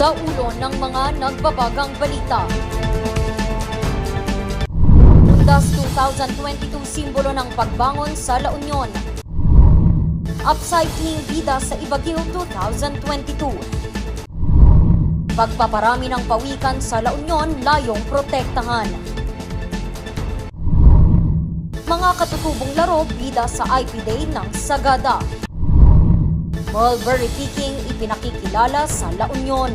Sa ulo ng mga nagbabagang balita. Undas 2022 simbolo ng pagbangon sa La Union. Upcycling bida sa Ibaguio 2022. Pagpaparami ng pawikan sa La Union layong protektahan. Mga katutubong laro bida sa IP Day ng Sagada. Mulberry picking ipinakikilala sa La Union.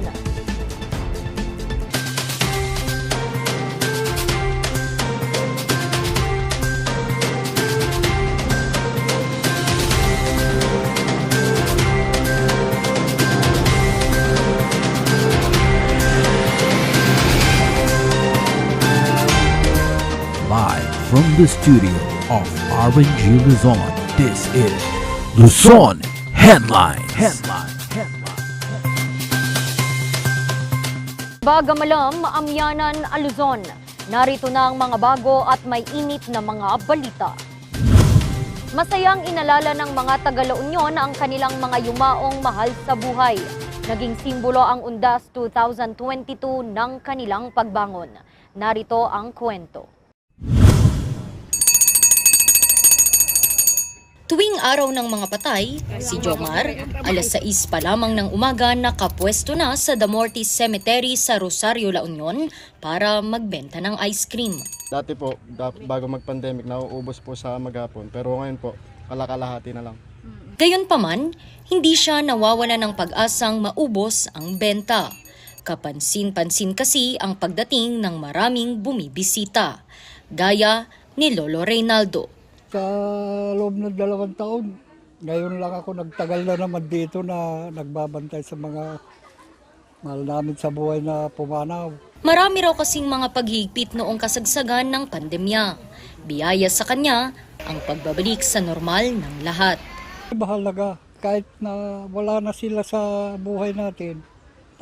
Live from the studio of RNG Luzon, this is Luzon Headlines. Bagamalam, Amyanan, Luzon. Narito na ang mga bago at may init na mga balita. Masayang inalala ng mga taga-La Union ang kanilang mga yumaong mahal sa buhay. Naging simbolo ang Undas 2022 ng kanilang pagbangon. Narito ang kwento. Tuwing araw ng mga patay, si Jomar, alas 6 pa lamang ng umaga nakapwesto na sa Damortis Cemetery sa Rosario, La Union para magbenta ng ice cream. Dati po, bago mag-pandemic, nauubos po sa maghapon. Pero ngayon po, kalakalahati na lang. Gayunpaman, hindi siya nawawala ng pag-asang maubos ang benta. Kapansin-pansin kasi ang pagdating ng maraming bumibisita, gaya ni Lolo Reynaldo. Sa loob ng 2 taon, ngayon lang ako nagtagal na naman dito na nagbabantay sa mga mahal namin sa buhay na pumanaw. Marami raw kasing mga paghigpit noong kasagsagan ng pandemya. Biyaya sa kanya ang pagbabalik sa normal ng lahat. Mahalaga, kahit na wala na sila sa buhay natin,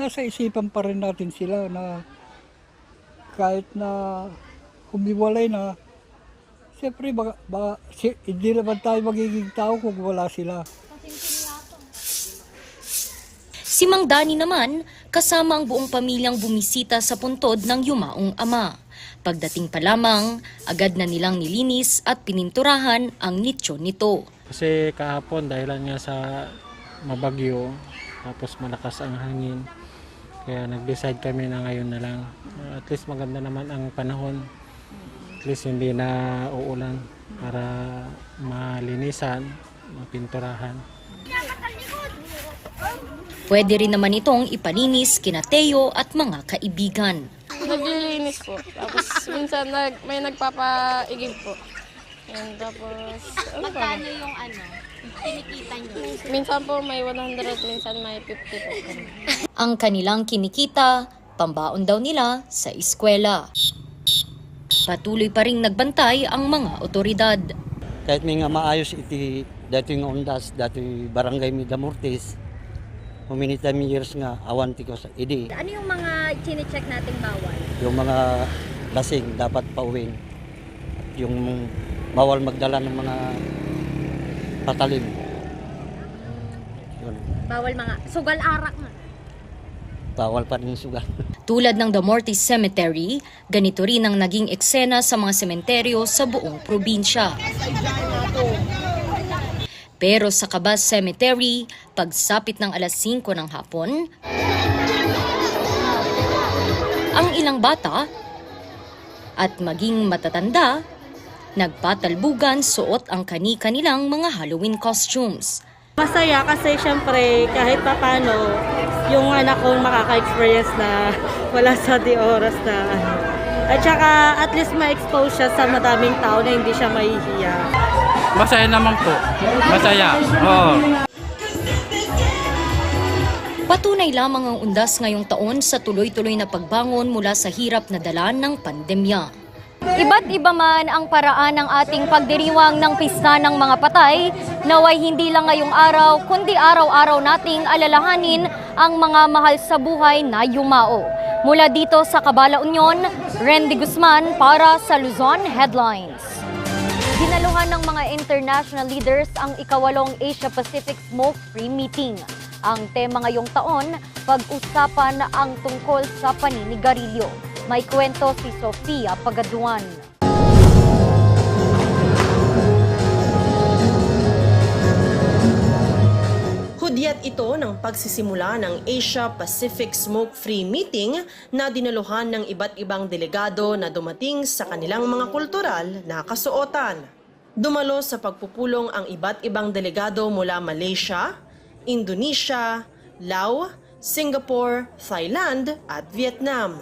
nasa isipan pa rin natin sila na kahit na humiwalay na, siyempre, hindi naman tayo magiging tao kung wala sila. Si Mang Dani naman, kasama ang buong pamilyang bumisita sa puntod ng yumaong ama. Pagdating pa lamang, agad na nilang nilinis at pininturahan ang nicho nito. Kasi kahapon dahilan nga sa mabagyo, tapos malakas ang hangin. Kaya nag-decide kami na ngayon na lang. At least maganda naman ang panahon. At least hindi na uulan para malinisan, mapinturahan. Pwede rin naman itong ipalinis kina Teo at mga kaibigan. Naglilinis po. Tapos minsan may nagpapaigib po. And tapos, Magkano yung kinikita nyo? minsan po may 100, minsan may 50 po. Ang kanilang kinikita, pambaon daw nila sa eskwela. Patuloy pa ring nagbantay ang mga otoridad. Kahit may nga maayos iti dating Ondas, dati barangay Midamortis, huminita mi years nga awan ti ko sa idi. Ano yung mga chine-check nating bawal? Yung mga lasing dapat pauwin. Yung bawal magdala ng mga patalim. Yun. Bawal mga sugal-arak nga. Bawal pa rin sugal. Tulad ng Damortis Cemetery, ganito rin ang naging eksena sa mga sementeryo sa buong probinsya. Pero sa Cabas Cemetery, pagsapit ng alas 5 ng hapon, ang ilang bata at maging matatanda, nagpatalbugan suot ang kani-kanilang mga Halloween costumes. Masaya kasi syempre kahit papano yung anak ko makaka-experience na wala sa di oras na At saka at least ma-expose siya sa madaming tao na hindi siya mahihiya. Masaya naman po. Masaya. Oo. Patunay lamang ang Undas ngayong taon sa tuloy-tuloy na pagbangon mula sa hirap na dala ng pandemya. Iba't iba man ang paraan ng ating pagdiriwang ng pista ng mga patay, naway hindi lang ngayong araw, kundi araw-araw nating alalahanin ang mga mahal sa buhay na yumao. Mula dito sa Cabala Union, Randy Guzman para sa Luzon Headlines. Dinaluhan ng mga international leaders ang ika-8 Asia-Pacific Smoke-Free Meeting. Ang tema ngayong taon, pag-usapan ang tungkol sa paninigarilyo. May kwento si Sofia Pagaduan. Hudyat ito ng pagsisimula ng Asia-Pacific Smoke-Free Meeting na dinaluhan ng iba't ibang delegado na dumating sa kanilang mga kultural na kasuotan. Dumalo sa pagpupulong ang iba't ibang delegado mula Malaysia, Indonesia, Laos, Singapore, Thailand at Vietnam.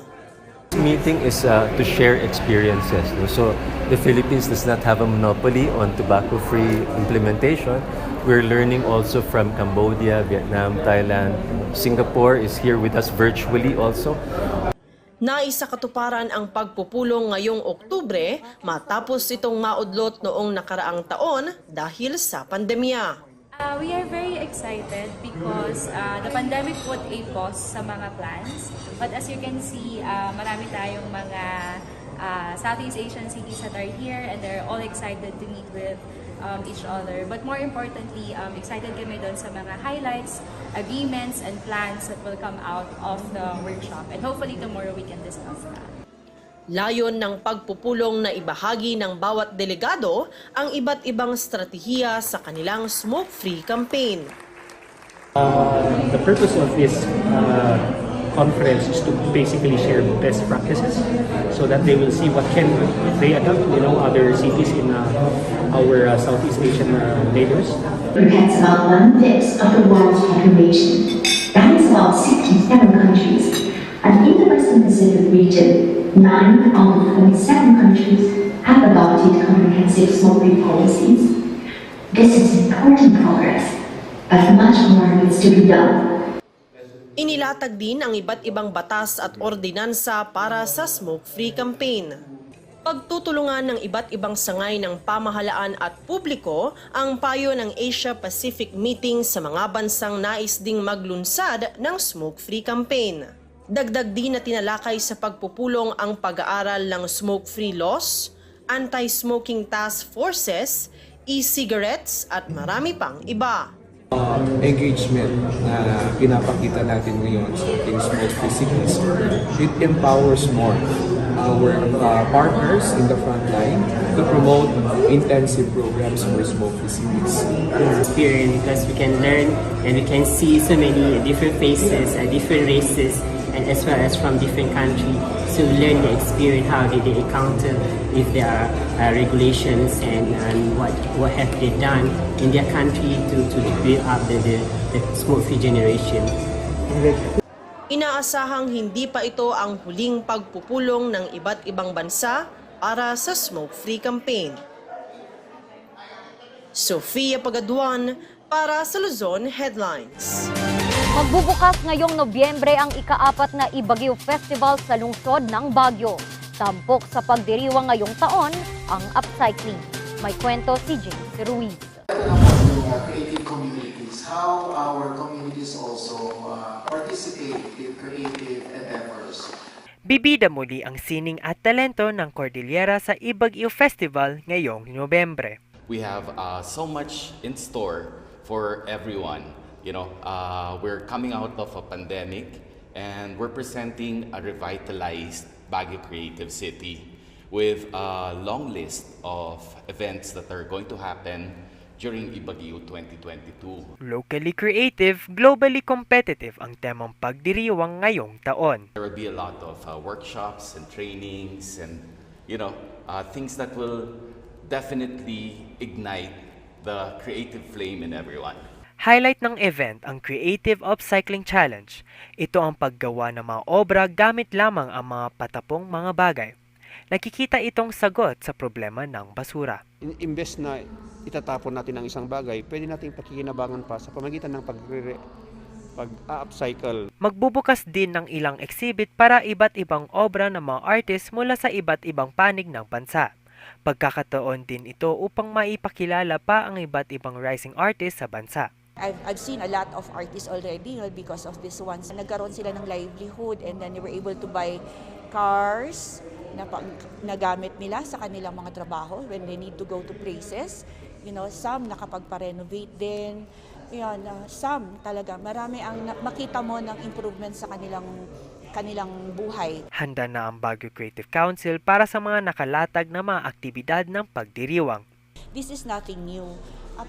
Meeting is to share experiences. No? So the Philippines does not have a monopoly on tobacco-free implementation. We're learning also from Cambodia, Vietnam, Thailand. Singapore is here with us virtually also. Naisa katuparan ang pagpupulong ngayong Oktubre matapos itong maudlot noong nakaraang taon dahil sa pandemya. We are very excited because the pandemic put a pause sa mga plans. But as you can see, marami tayong mga Southeast Asian cities that are here and they're all excited to meet with each other. But more importantly, excited kami doon sa mga highlights, agreements, and plans that will come out of the workshop. And hopefully tomorrow we can discuss that. Layon ng pagpupulong na ibahagi ng bawat delegado ang iba't ibang strategiya sa kanilang smoke-free campaign. The purpose of this conference is to basically share best practices so that they will see what can they adopt, other cities in our Southeast Asian neighbors. Represents about 1/5 of the world's population. That is about 67 countries. And in the Western Pacific region, 9 out of 27 countries have adopted comprehensive smoke-free policies. This is important progress, but much more needs to be done. Inilatag din ang iba't ibang batas at ordinansa para sa smoke-free campaign. Pagtutulungan ng iba't ibang sangay ng pamahalaan at publiko ang payo ng Asia-Pacific Meeting sa mga bansang nais ding maglunsad ng smoke-free campaign. Dagdag din na tinalakay sa pagpupulong ang pag-aaral ng smoke-free laws, anti-smoking task forces, e-cigarettes at marami pang iba. Engagement na pinapakita natin ngayon sa ating smoke-free cities, it empowers more our partners in the front line to promote intensive programs for smoke-free cities. Experience because we can learn and we can see so many different faces and different races and as well as from different countries. So we learn the experience, how did they encounter, if there are regulations and what have they done in their country to build up the smoke-free generation. Inaasahang hindi pa ito ang huling pagpupulong ng iba't ibang bansa para sa smoke-free campaign. Sofia Pagaduan para sa Luzon Headlines. Magbubukas ngayong Nobyembre ang ika-4 na Ibagyo Festival sa lungsod ng Baguio. Tampok sa pagdiriwang ngayong taon ang upcycling. May kwento si James Ruiz. Creative communities, how our communities also participate in creative endeavors. Bibida muli ang sining at talento ng Cordillera sa Ibagyo Festival ngayong Nobyembre. We have so much in store for everyone. We're coming out of a pandemic and we're presenting a revitalized Baguio Creative City with a long list of events that are going to happen during Ibagyo 2022. Locally creative, globally competitive ang temang pagdiriwang ngayong taon. There will be a lot of workshops and trainings and things that will definitely ignite the creative flame in everyone. Highlight ng event ang Creative Upcycling Challenge. Ito ang paggawa ng mga obra gamit lamang ang mga patapong mga bagay. Nakikita itong sagot sa problema ng basura. Imbes na itatapon natin ang isang bagay, pwede nating pakikinabangan pa sa pamagitan ng pag-upcycle. Magbubukas din ng ilang exhibit para iba't ibang obra ng mga artist mula sa iba't ibang panig ng bansa. Pagkakataon din ito upang maipakilala pa ang iba't ibang rising artists sa bansa. I've seen a lot of artists already because of this ones. Nagkaroon sila ng livelihood and then they were able to buy cars na gamit nila sa kanilang mga trabaho when they need to go to places. Some nakapagpa-renovate din. Yan, some talaga. Marami ang makita mo ng improvement sa kanilang buhay. Handa na ang Baguio Creative Council para sa mga nakalatag na mga aktibidad ng pagdiriwang. This is nothing new.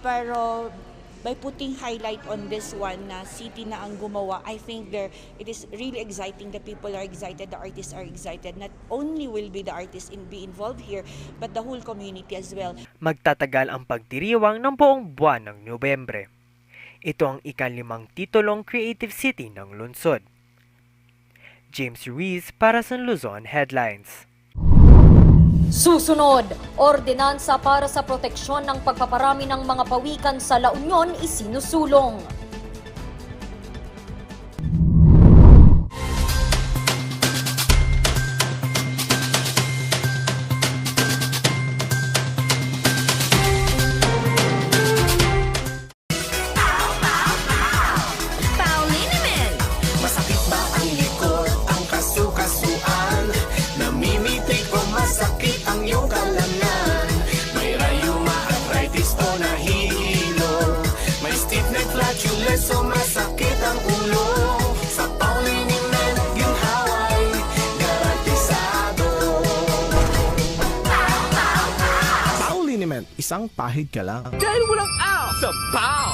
Pero by putting highlight on this one na city na ang gumawa, I think it is really exciting. The people are excited, the artists are excited. Not only will be the artists be involved here, but the whole community as well. Magtatagal ang pagdiriwang ng buong buwan ng Nobyembre. Ito ang ika-5 titulong Creative City ng lungsod. James Ruiz para sa Luzon Headlines. Susunod, ordinansa para sa proteksyon ng pagpaparami ng mga pawikan sa La Union isinusulong. Masakit ba ang likod, ang kasu-kasuan? Namimitig o masakit ang iyong kalamnan? May rayuma, arthritis o nahihilo? May stiff neck, flatulence o masakit ang ulo? Sa Pauliniment, ginhaway, garantisado. Pauliniment, isang pahid ka lang. Dahil walang out sa Pau!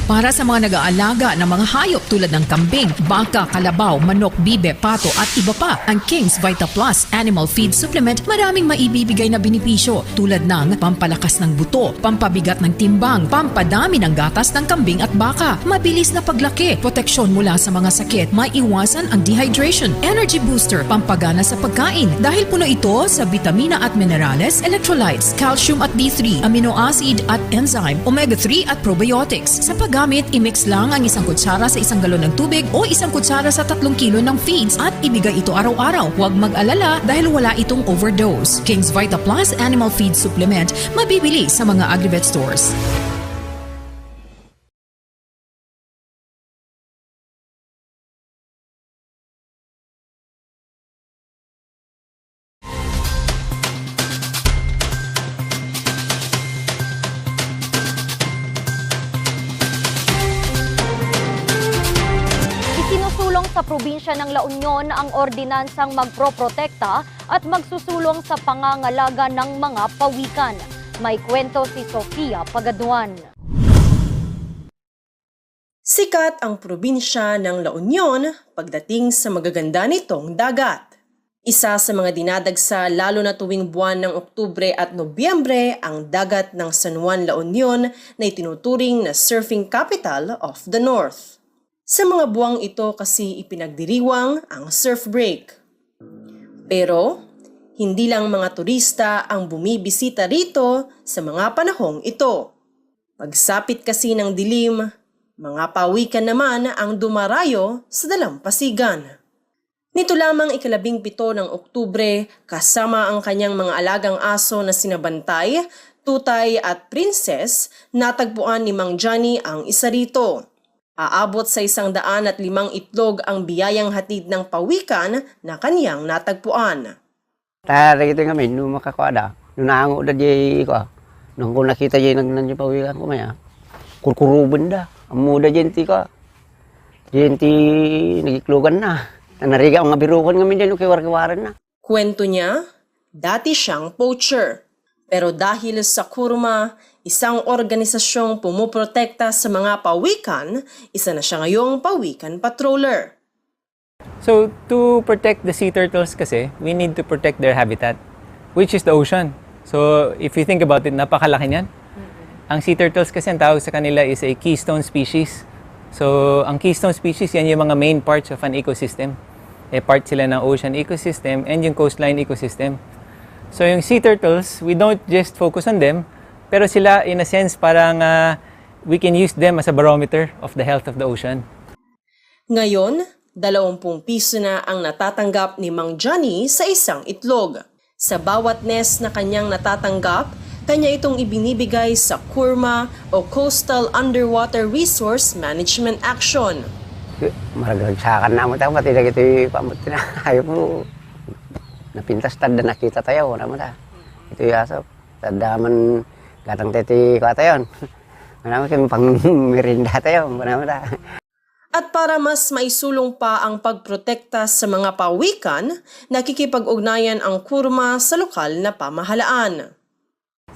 Para sa mga nag-aalaga ng mga hayop tulad ng kambing, baka, kalabaw, manok, bibe, pato at iba pa, ang King's Vita Plus Animal Feed Supplement maraming maibibigay na benepisyo tulad ng pampalakas ng buto, pampabigat ng timbang, pampadami ng gatas ng kambing at baka, mabilis na paglaki, proteksyon mula sa mga sakit, maiiwasan ang dehydration, energy booster, pampagana sa pagkain dahil puno ito sa vitamina at minerales, electrolytes, calcium at D3, amino acid at enzyme, omega-3 at probiotics. Sa paggamit, i-mix lang ang 1 kutsara sa 1 galon ng tubig o 1 kutsara sa 3 kilo ng feeds at ibigay ito araw-araw. Huwag mag-alala dahil wala itong overdose. King's Vita Plus Animal Feed Supplement mabibili sa mga Agrivet stores. Isinusulong sa probinsya ng La Union ang ordinansang magproprotekta at magsusulong sa pangangalaga ng mga pawikan. May kwento si Sofia Pagaduan. Sikat ang probinsya ng La Union pagdating sa magaganda nitong dagat. Isa sa mga dinadagsa lalo na tuwing buwan ng Oktubre at Nobyembre ang dagat ng San Juan, La Union na itinuturing na surfing capital of the North. Sa mga buwang ito kasi ipinagdiriwang ang surf break. Pero hindi lang mga turista ang bumibisita rito sa mga panahong ito. Pagsapit kasi ng dilim, mga pawikan naman ang dumarayo sa dalampasigan. Nito lamang 17 ng Oktubre, kasama ang kanyang mga alagang aso na sina Bantay, Tutay at Princess, natagpuan ni Mang Johnny ang isa rito. Aabot sa 105 itlog ang biyayang hatid ng pawikan na kaniyang natagpuan. Tara kita kami, nung makakuada, nung naango na di ko, nung ko nakita dyan nang pawikan ko maya, kurkuruban da, amuda dyan ti ko. Dyan ti nagiklugan na, nariga ang birukan kami dyan, kiwar-kiwaran na. Kwento niya, dati siyang poacher. Pero dahil sa Kurma, isang organisasyong pumuprotekta sa mga pawikan, isa na siya ngayong pawikan patroller. So, to protect the sea turtles kasi, we need to protect their habitat, which is the ocean. So, if you think about it, napakalaki niyan. Ang sea turtles kasi, ang tawag sa kanila is a keystone species. So, ang keystone species, yan yung mga main parts of an ecosystem. Part sila ng ocean ecosystem and yung coastline ecosystem. So, yung sea turtles, we don't just focus on them, pero sila, in a sense, parang we can use them as a barometer of the health of the ocean. Ngayon, 20 piso na ang natatanggap ni Mang Johnny sa isang itlog. Sa bawat nest na kanyang natatanggap, kanya itong ibinibigay sa Kurma o Coastal Underwater Resource Management Action. Maragagsakan na mo tayo, pati na ito pamutin na. Ayaw mo, napintas tanda nakita tayo, wala mo ta. Ito yung asap. Tanda man, gatang teti ko tayo. Marami kami pang merinda tayo. Marami ta. At para mas maisulong pa ang pagprotekta sa mga pawikan, nakikipag-ugnayan ang kurma sa lokal na pamahalaan.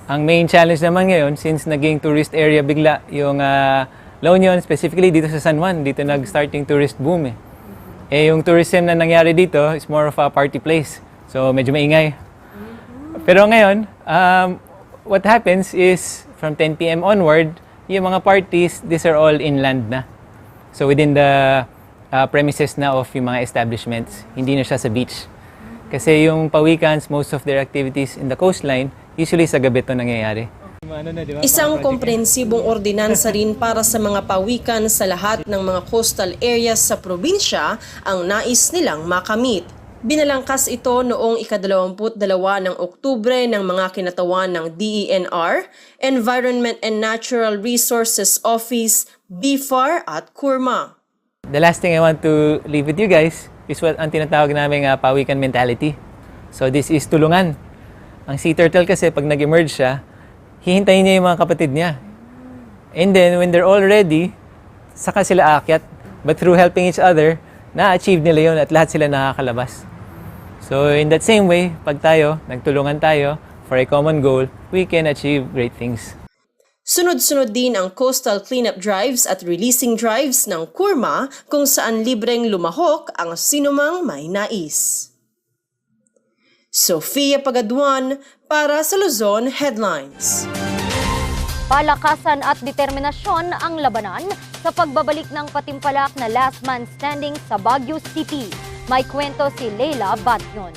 Ang main challenge naman ngayon, since naging tourist area bigla yung La Union, specifically dito sa San Juan, dito nag-start yung tourist boom eh. Yung tourism na nangyari dito is more of a party place. So medyo maingay. Pero ngayon, what happens is from 10 p.m. onward, yung mga parties, these are all inland na. So within the premises na of yung mga establishments, hindi na siya sa beach. Kasi yung pawikans, most of their activities in the coastline, usually sa gabi ito nangyayari. Isang komprehensibong ordinansa rin para sa mga pawikan sa lahat ng mga coastal areas sa probinsya ang nais nilang makamit. Binalangkas ito noong ika-22 ng Oktubre ng mga kinatawan ng DENR, Environment and Natural Resources Office, BFAR at Kurma. The last thing I want to leave with you guys is what ang tinatawag namin pawikan mentality. So this is tulungan. Ang sea turtle kasi pag nag-emerge siya, hihintayin niya yung mga kapatid niya. And then when they're all ready, saka sila aakyat. But through helping each other, na-achieve nila yun at lahat sila nakakalabas. So in that same way, pag tayo, nagtulungan tayo for a common goal, we can achieve great things. Sunod-sunod din ang coastal cleanup drives at releasing drives ng Kurma kung saan libreng lumahok ang sinumang may nais. Sofia Pagaduan para sa Luzon Headlines. Palakasan at determinasyon ang labanan sa pagbabalik ng patimpalak na last man standing sa Baguio City. May kwento si Leila Batyon.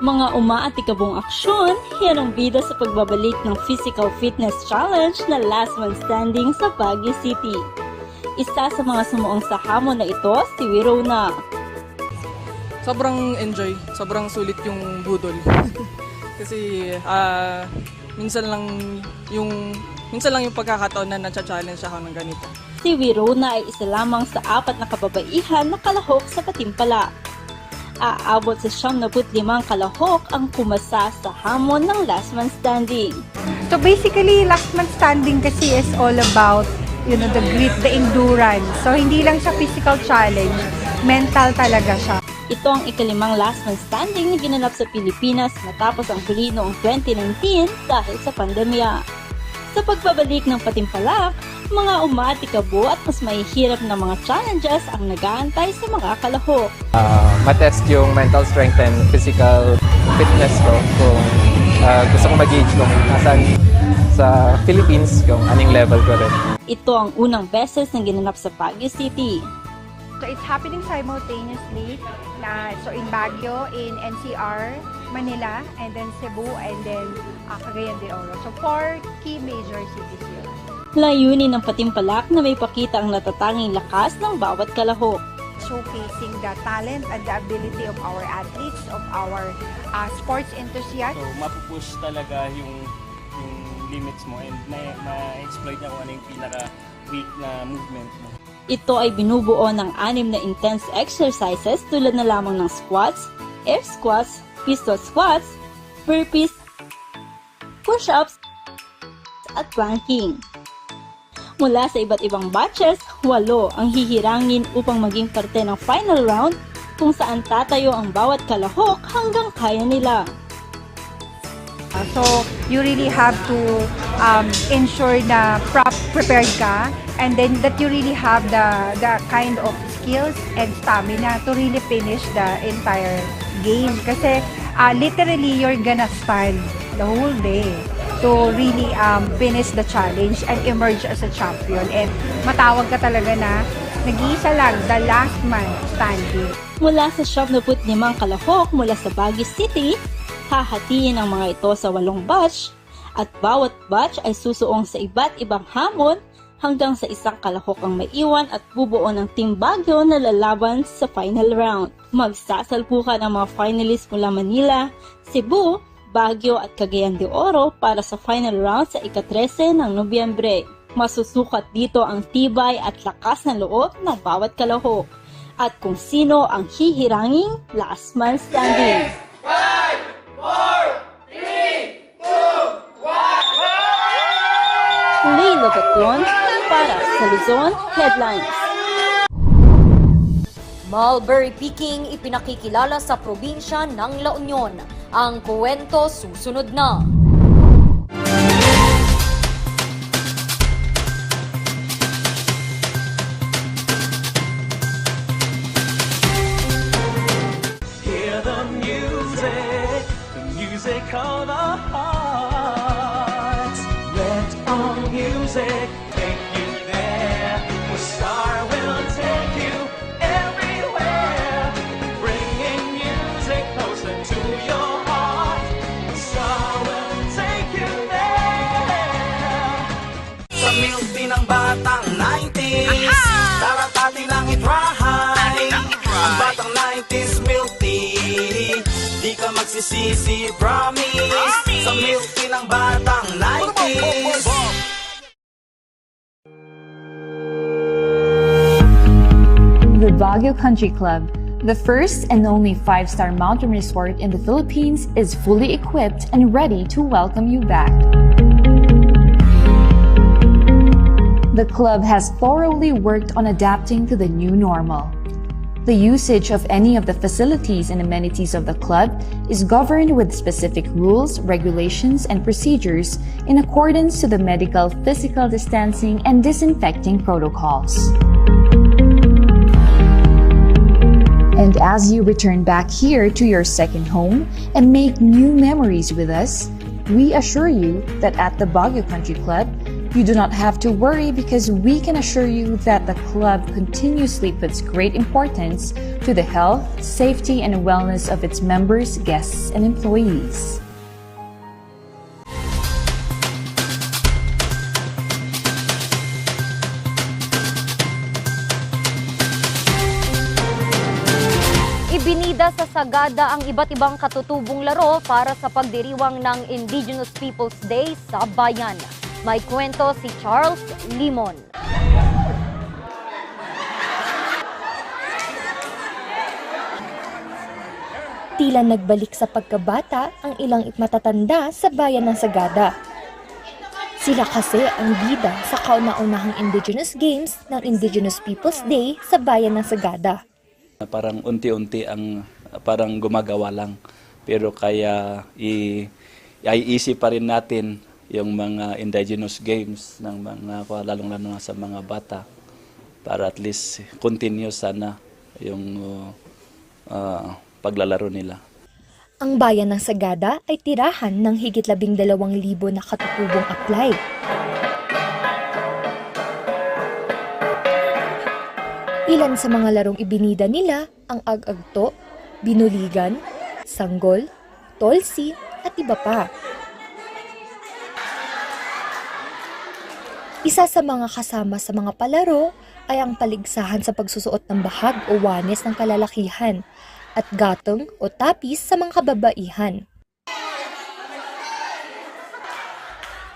Mga umaatikabong aksyon, yan ang bida sa pagbabalik ng Physical Fitness Challenge na Last Man Standing sa Baguio City. Isa sa mga sumuong sa hamon na ito, si Wirona. Sobrang enjoy, sobrang sulit yung budol. Kasi minsan lang yung pagkakataon na na-challenge ako ng ganito. Si Wirona ay isa lamang sa 4 na kababaihan na kalahok sa patimpala. Aabot sa 75 kalahok ang kumasa sa hamon ng Last Man Standing. So basically, Last Man Standing kasi is all about, the grit, the endurance. So hindi lang siya physical challenge, mental talaga siya. Ito ang ika-5 Last Man Standing na ginanap sa Pilipinas matapos ang huli noong 2019 dahil sa pandemya. Sa pagbabalik ng patimpalak, mga umaatikabo at mas mahihirap na mga challenges ang nag-aantay sa mga kalahok. Matest yung mental strength and physical fitness ko kung gusto ko mag-gauge kung nasan sa Philippines, kung anong level ko rin. Ito ang unang beses na ginanap sa Baguio City. So it's happening simultaneously. So in Baguio, in NCR, Manila, and then Cebu, and then Cagayan de Oro. So 4 key major cities here. Layunin ng patimpalak na may pakita ang natatanging lakas ng bawat kalahok. Showcasing the talent and the ability of our athletes, of our sports enthusiasts. So mapupush talaga yung limits mo and ma-exploit niya kung ano yung pinaka-weak na movement mo. Ito ay binubuo ng 6 na intense exercises tulad na lamang ng squats, air squats, pistol squats, burpees, push-ups, at planking. Mula sa iba't ibang batches, 8 ang hihirangin upang maging parte ng final round kung saan tatayo ang bawat kalahok hanggang kaya nila. So you really have to ensure na prepared ka, and then that you really have the kind of skills and stamina to really finish the entire game. Kasi literally you're gonna stand the whole day to really finish the challenge and emerge as a champion. And matawag ka talaga na nag-iisa lang, the last man standing. Mula sa 75 kalahok mula sa Baguio City, hahatiin ang mga ito sa 8 batch at bawat batch ay susuong sa iba't ibang hamon hanggang sa isang kalahok ang maiwan at bubuo ng Team Baguio na lalaban sa final round. Magsasalpukan ang mga finalists mula Manila, Cebu, Baguio at Cagayan de Oro para sa final round sa ika-13 ng Nobyembre. Masusukat dito ang tibay at lakas ng loob ng bawat kalahok at kung sino ang hihiranging last man standing. 5, Leila Batron para sa Luzon Headlines. Mulberry picking ipinakikilala sa probinsya ng La Union. Ang kwento susunod na. Hear the music of the heart. Let our music take you there. The star will take you everywhere, bringing music closer to your heart. The star will take you there. Sa milk tea ng batang 90s, taratati lang itry. Ang batang 90s milk tea, di ka magsisisi, promise. Sa milk tea ng batang 90s. The Baguio Country Club, the first and only 5-star mountain resort in the Philippines, is fully equipped and ready to welcome you back. The club has thoroughly worked on adapting to the new normal. The usage of any of the facilities and amenities of the club is governed with specific rules, regulations, and procedures in accordance to the medical, physical distancing, and disinfecting protocols. And as you return back here to your second home and make new memories with us, we assure you that at the Baguio Country Club, you do not have to worry because we can assure you that the club continuously puts great importance to the health, safety, and wellness of its members, guests, and employees. Ibinida sa sagada ang iba't ibang katutubong laro para sa pagdiriwang ng Indigenous Peoples Day sa bayan. May kwento si Charles Limon. Tila nagbalik sa pagkabata ang ilang matatanda sa bayan ng Sagada. Sila kasi ang bida sa kauna-unahang Indigenous Games ng Indigenous Peoples Day sa bayan ng Sagada. Parang unti-unti ang parang gumagawa lang. Pero kaya iisip pa rin natin yung mga indigenous games ng mga lalong-lalo sa mga bata para at least continue sana yung paglalaro nila. Ang bayan ng Sagada ay tirahan ng higit 12,000 na katutubong apply. Ilan sa mga larong ibinida nila ang ag-agto, binuligan, sanggol, tolsi at iba pa. Isa sa mga kasama sa mga palaro ay ang paligsahan sa pagsusuot ng bahag o wanes ng kalalakihan at gatong o tapis sa mga kababaihan.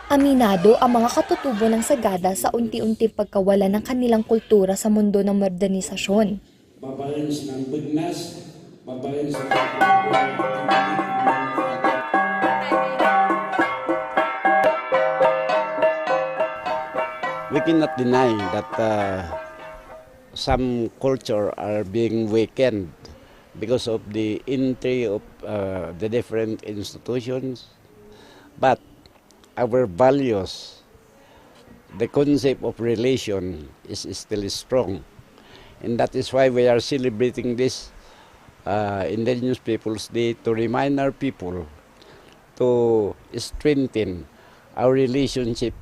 Aminado ang mga katutubo ng Sagada sa unti-unting pagkawala ng kanilang kultura sa mundo ng modernisasyon. Babalance ng goodness, babalance ng We cannot deny that some culture are being weakened because of the entry of the different institutions. But our values, the concept of relation is still strong. And that is why we are celebrating this Indigenous Peoples Day to remind our people to strengthen our relationship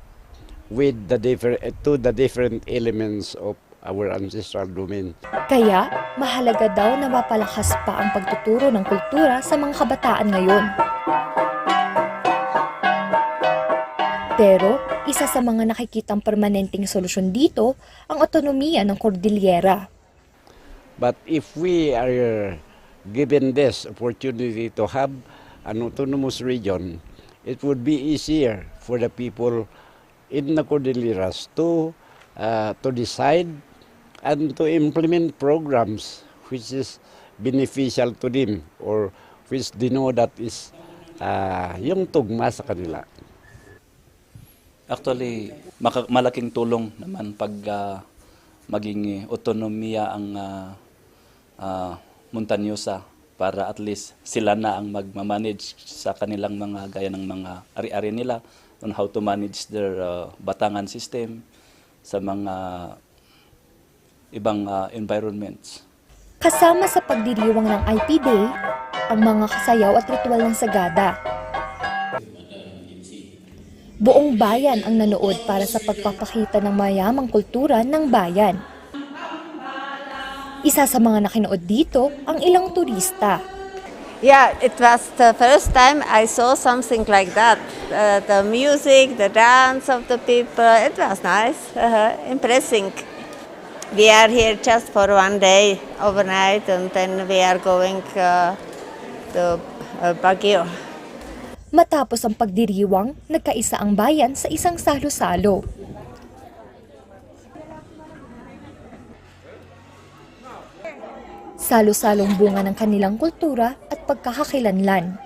with the different elements of our ancestral domain. Kaya, mahalaga daw na mapalakas pa ang pagtuturo ng kultura sa mga kabataan ngayon. Pero, isa sa mga nakikitang permanenteng solusyon dito, ang otonomiya ng Cordillera. But if we are given this opportunity to have an autonomous region, it would be easier for the people in the Cordilleras to decide and to implement programs which is beneficial to them or which they know that is yung tugma sa kanila. Actually, malaking tulong naman pag maging autonomiya ang Montañosa para at least sila na ang magmamanage sa kanilang mga gaya ng mga ari-ari nila on how to manage their batangan system sa mga ibang environments. Kasama sa pagdiriwang ng IP Day, ang mga kasayaw at ritual ng Sagada. Buong bayan ang nanood para sa pagpapakita ng mayamang kultura ng bayan. Isa sa mga nakinood dito ang ilang turista. Yeah, it was the first time I saw something like that. The music, the dance of the people, it was nice, impressive. We are here just for one day, overnight, and then we are going to Baguio. Matapos ang pagdiriwang, nagkaisa ang bayan sa isang salo-salo. Salo-salong bunga ng kanilang kultura at pagkakakilanlan.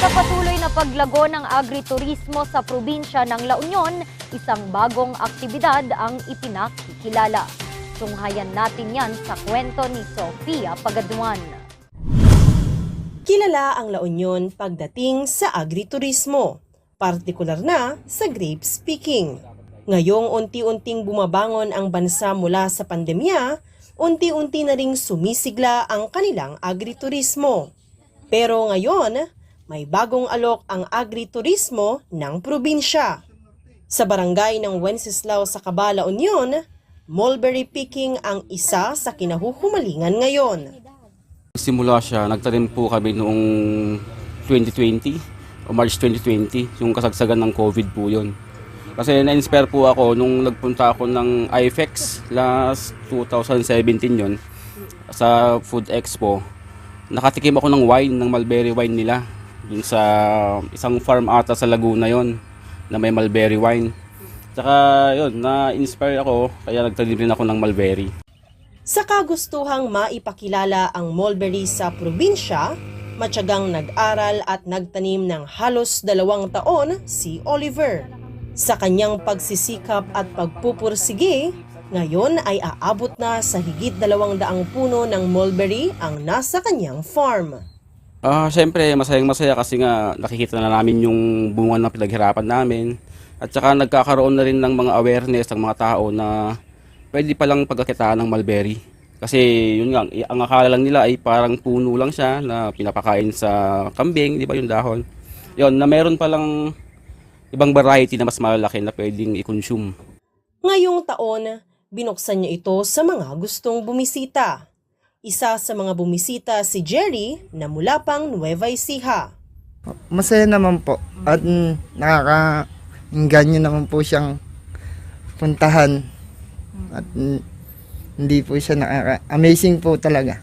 Sa patuloy na paglago ng agriturismo sa probinsya ng La Union, isang bagong aktibidad ang ipinakikilala. Tunghayan natin yan sa kwento ni Sofia Pagaduan. Kilala ang La Union pagdating sa agriturismo, partikular na sa grape picking. Ngayong unti-unting bumabangon ang bansa mula sa pandemya, unti-unti na ring sumisigla ang kanilang agriturismo. Pero ngayon, may bagong alok ang agriturismo ng probinsya. Sa barangay ng Wenceslao sa Cabala Union, mulberry picking ang isa sa kinahuhumalingan ngayon. Simula siya, nagtanim po kami noong 2020 o March 2020, yung kasagsagan ng COVID po yun. Kasi na-inspire po ako nung nagpunta ako ng IFEX last 2017 yun, sa Food Expo. Nakatikim ako ng wine, ng mulberry wine nila. Dun sa isang farm ata sa Laguna yon na may mulberry wine. Tsaka yun, na-inspire ako, kaya nagtanim rin ako ng mulberry. Sa kagustuhang maipakilala ang mulberry sa probinsya, matyagang nag-aral at nagtanim ng halos 2 taon si Oliver. Sa kanyang pagsisikap at pagpupursige, ngayon ay aabot na sa higit 200 puno ng mulberry ang nasa kanyang farm. Siyempre, masayang-masaya kasi nga nakikita na namin yung bunga ng pinaghirapan namin. At saka nagkakaroon na rin ng mga awareness ng mga tao na pwede palang pagkakitaan ng mulberry. Kasi yun nga, ang akala lang nila ay parang puno lang siya na pinapakain sa kambing, di ba yung dahon. Yun, na meron palang ibang variety na mas malalaki na pwedeng i-consume. Ngayong taon, binuksan niya ito sa mga gustong bumisita. Isa sa mga bumisita si Jerry na mula pang Nueva Ecija. Masaya naman po at nakakainganyo naman po siyang puntahan at hindi po siya amazing po talaga.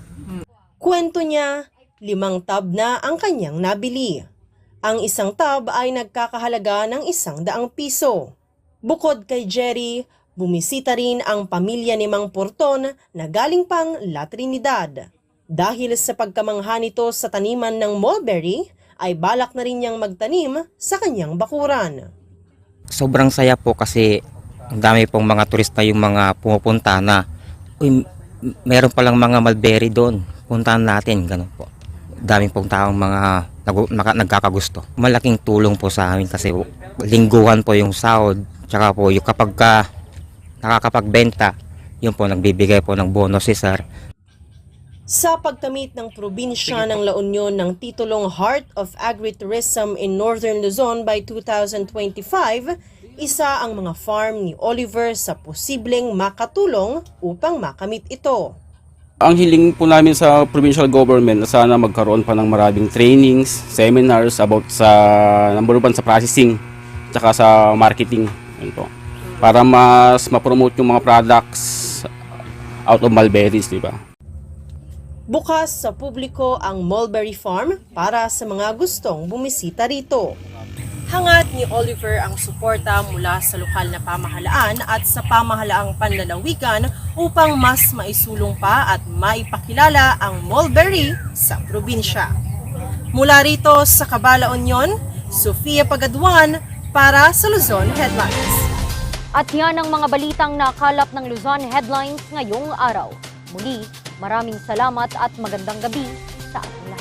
Kwento niya, 5 tub na ang kanyang nabili. Ang isang tub ay nagkakahalaga ng 100 piso. Bukod kay Jerry, bumisita rin ang pamilya ni Mang Porton na galing pang La Trinidad. Dahil sa pagkamangha nito sa taniman ng mulberry, ay balak na rin niyang magtanim sa kanyang bakuran. Sobrang saya po kasi ang dami pong mga turista yung mga pumupunta na meron palang mga mulberry doon, puntahan natin, ganun po. Dami pong taong mga nagkakagusto. Malaking tulong po sa amin kasi lingguhan po yung sahod, tsaka po yung kapag nakakapagbenta, yun po, nagbibigay po ng bonus si Sir. Sa pagkamit ng probinsya ng La Union ng titulong Heart of Agritourism in Northern Luzon by 2025, isa ang mga farm ni Oliver sa posibleng makatulong upang makamit ito. Ang hiling po namin sa provincial government na sana magkaroon pa ng maraming trainings, seminars about sa number 1 sa processing, tsaka sa marketing. Yun po. Para mas ma-promote yung mga products out of mulberries, di ba? Bukas sa publiko ang Mulberry Farm para sa mga gustong bumisita rito. Hangad ni Oliver ang suporta mula sa lokal na pamahalaan at sa pamahalaang panlalawigan upang mas maisulong pa at maipakilala ang mulberry sa probinsya. Mula rito sa Cabala-Union, Sofia Pagaduan para sa Luzon Headlines. At yan ang mga balitang nakalap ng Luzon Headlines ngayong araw. Muli, maraming salamat at magandang gabi sa ating lahat.